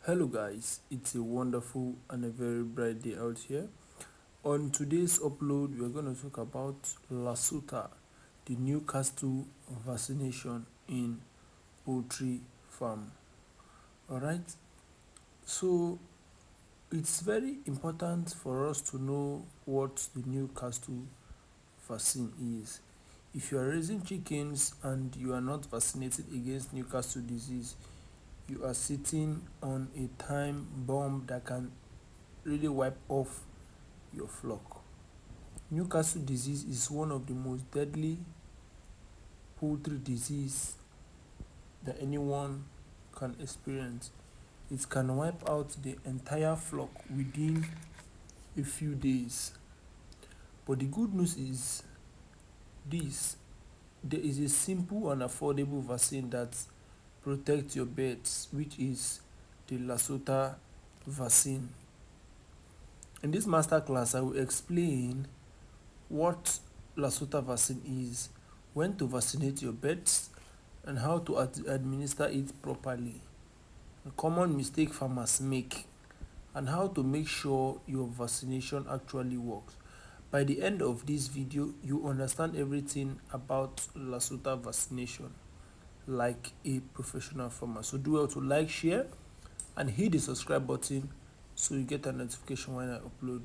Hello guys, it's a wonderful and a very bright day out here. On today's upload, we're going to talk about Lasota, the Newcastle vaccination in poultry farm. Alright, so it's very important for us to know what the Newcastle vaccine is. If you are raising chickens and you are not vaccinated against Newcastle disease, you are sitting on a time bomb that can really wipe off your flock. Newcastle disease is one of the most deadly poultry disease that anyone can experience. It can wipe out the entire flock within a few days. But the good news is this: there is a simple and affordable vaccine that protects your birds, which is the Lasota vaccine. In this masterclass, I will explain what Lasota vaccine is, when to vaccinate your pets, and how to administer it properly. A common mistake farmers make, and how to make sure your vaccination actually works. By the end of this video, you understand everything about Lasota vaccination like a professional farmer. So do well to like, share, and hit the subscribe button so you get a notification when I upload.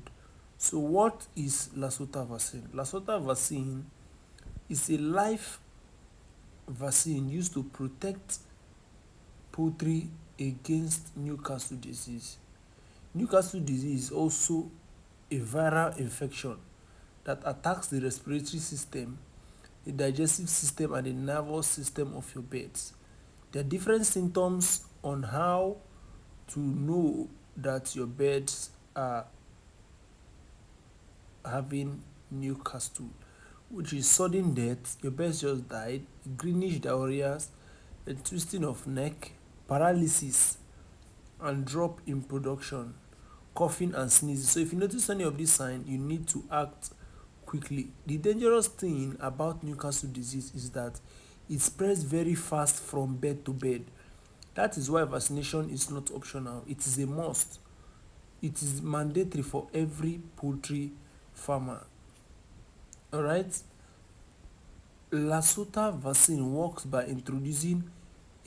So what is Lasota vaccine? Lasota vaccine is a live vaccine used to protect poultry against Newcastle disease. Newcastle disease is also a viral infection that attacks the respiratory system, the digestive system, and the nervous system of your birds. There are different symptoms on how to know that your birds are having Newcastle, which is sudden death, your birds just died, greenish diarrhea, a twisting of neck, paralysis, and drop in production, coughing and sneezing. So if you notice any of these signs, you need to act quickly. The dangerous thing about Newcastle disease is that it spreads very fast from bird to bird. That is why vaccination is not optional, it is a must. It is mandatory for every poultry farmer. Alright, Lasota vaccine works by introducing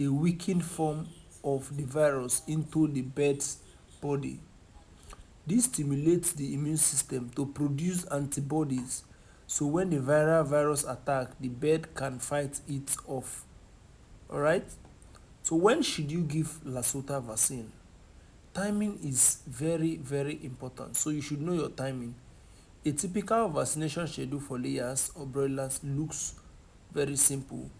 a weakened form of the virus into the bird's body. This stimulates the immune system to produce antibodies, so when the viral virus attack, the bird can fight it off. Alright, so when should you give Lasota vaccine? Timing is very important, so you should know your timing. A typical vaccination schedule for layers or broilers looks very simple.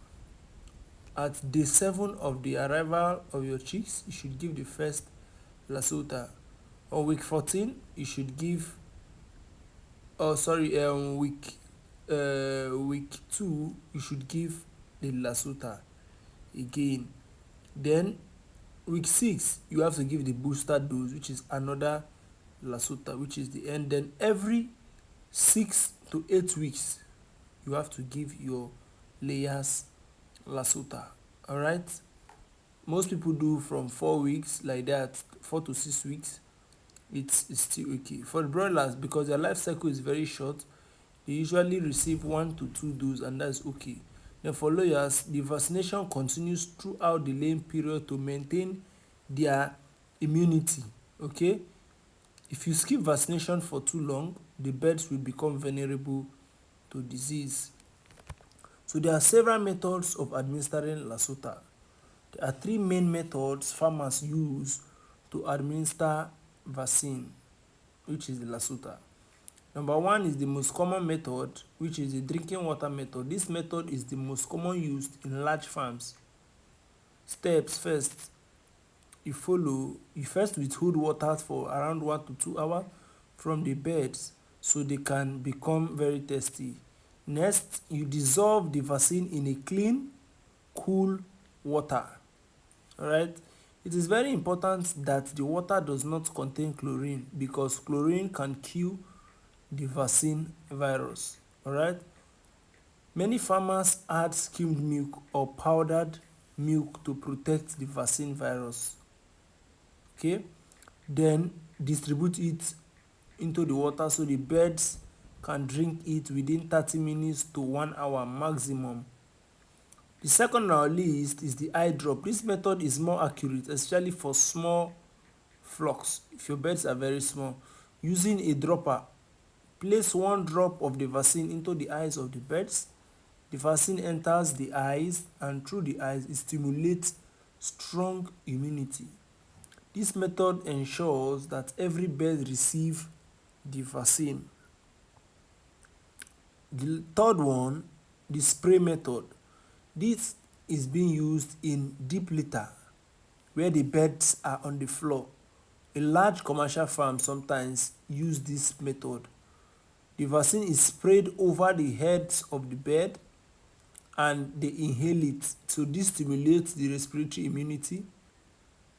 At day 7 of the arrival of your chicks, you should give the first Lasota. On week 14, you should give, week 2, you should give the Lasota again. Then week 6, you have to give the booster dose, which is another Lasota, which is the end. Then every 6 to 8 weeks, you have to give your layers Lasota. Alright, most people do from 4 weeks, like that, 4 to 6 weeks. It's still okay. For the broilers, because their life cycle is very short, they usually receive 1 to 2 doses, and that's okay. Then for layers, the vaccination continues throughout the laying period to maintain their immunity. Okay, if you skip vaccination for too long, the birds will become vulnerable to disease. So there are several methods of administering Lasota. There are 3 main methods farmers use to administer vaccine, which is the Lasota. Number 1 is the most common method, which is the drinking water method. This method is the most common used in large farms. Steps: first, you first withhold water for around 1 to 2 hours from the birds so they can become very thirsty. Next, you dissolve the vaccine in a clean, cool water. Alright, it is very important that the water does not contain chlorine, because chlorine can kill the vaccine virus. Alright, many farmers add skimmed milk or powdered milk to protect the vaccine virus. Okay, then distribute it into the water so the birds can drink it within 30 minutes to 1 hour maximum. The second on our list is the eye drop. This method is more accurate, especially for small flocks. If your birds are very small, using a dropper, place 1 drop of the vaccine into the eyes of the birds. The vaccine enters the eyes, and through the eyes it stimulates strong immunity. This method ensures that every bird receives the vaccine. The third one, the spray method. This is being used in deep litter where the birds are on the floor. A large commercial farm sometimes use this method. The vaccine is sprayed over the heads of the bird and they inhale it, so this stimulates the respiratory immunity.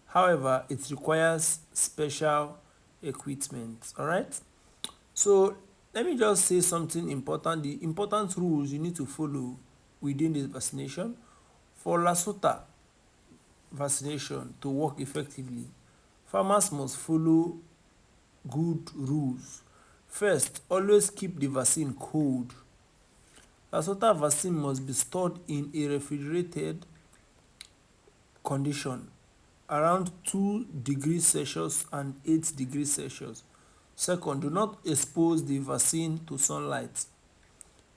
However, it requires special equipment. All right, so let me just say something important. The important rules you need to follow within this vaccination. For Lasota vaccination to work effectively, farmers must follow good rules. First, always keep the vaccine cold. Lasota vaccine must be stored in a refrigerated condition around 2 degrees Celsius and 8 degrees Celsius. Second, do not expose the vaccine to sunlight.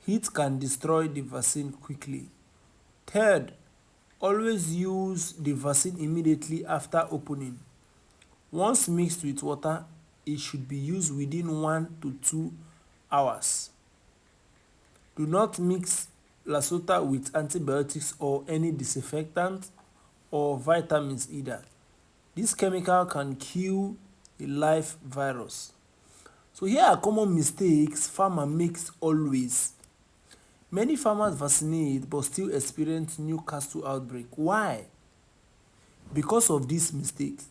Heat can destroy the vaccine quickly. Third, always use the vaccine immediately after opening. Once mixed with water, it should be used within 1 to 2 hours. Do not mix Lasota with antibiotics or any disinfectant or vitamins either. This chemical can kill a live virus. So here are common mistakes farmer makes always. Many farmers vaccinate but still experience Newcastle outbreak. Why? Because of these mistakes.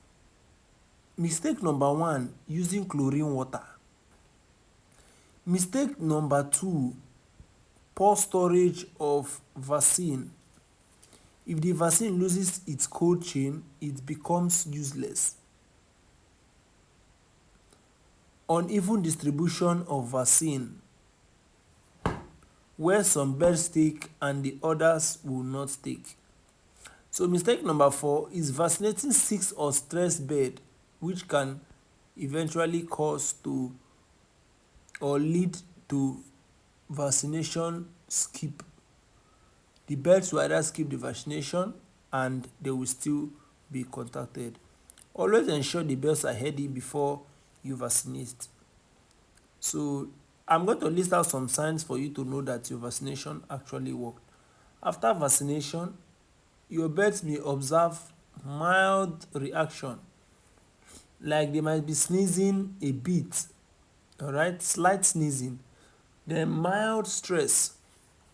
Mistake number 1, using chlorine water. Mistake number 2, poor storage of vaccine. If the vaccine loses its cold chain, it becomes useless. Uneven distribution of vaccine, where some birds take and the others will not take. So mistake number 4 is vaccinating sick or stressed bird, which can eventually cause to or lead to vaccination skip. The birds will either skip the vaccination and they will still be contacted. Always ensure the birds are healthy before you vaccinate. So I'm going to list out some signs for you to know that your vaccination actually worked. After vaccination, your birds may observe mild reaction, like they might be sneezing a bit, all right, slight sneezing, then mild stress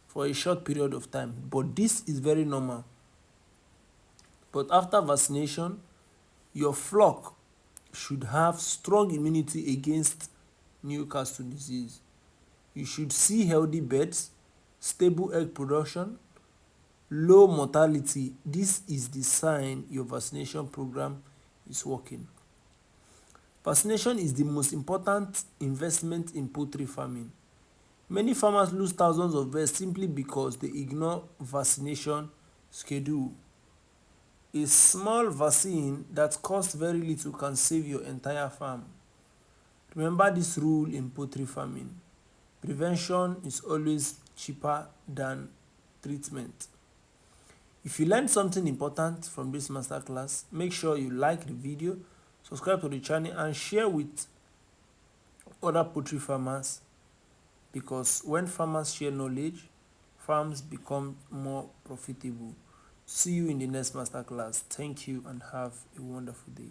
for a short period of time, but this is very normal. But after vaccination, your flock should have strong immunity against Newcastle disease. You should see healthy birds, stable egg production, low mortality. This is the sign your vaccination program is working. Vaccination is the most important investment in poultry farming. Many farmers lose thousands of birds simply because they ignore vaccination schedule. A small vaccine that costs very little can save your entire farm. Remember this rule in poultry farming. Prevention is always cheaper than treatment. If you learned something important from this masterclass, make sure you like the video, subscribe to the channel and share with other poultry farmers, because when farmers share knowledge, farms become more profitable. See you in the next masterclass. Thank you and have a wonderful day.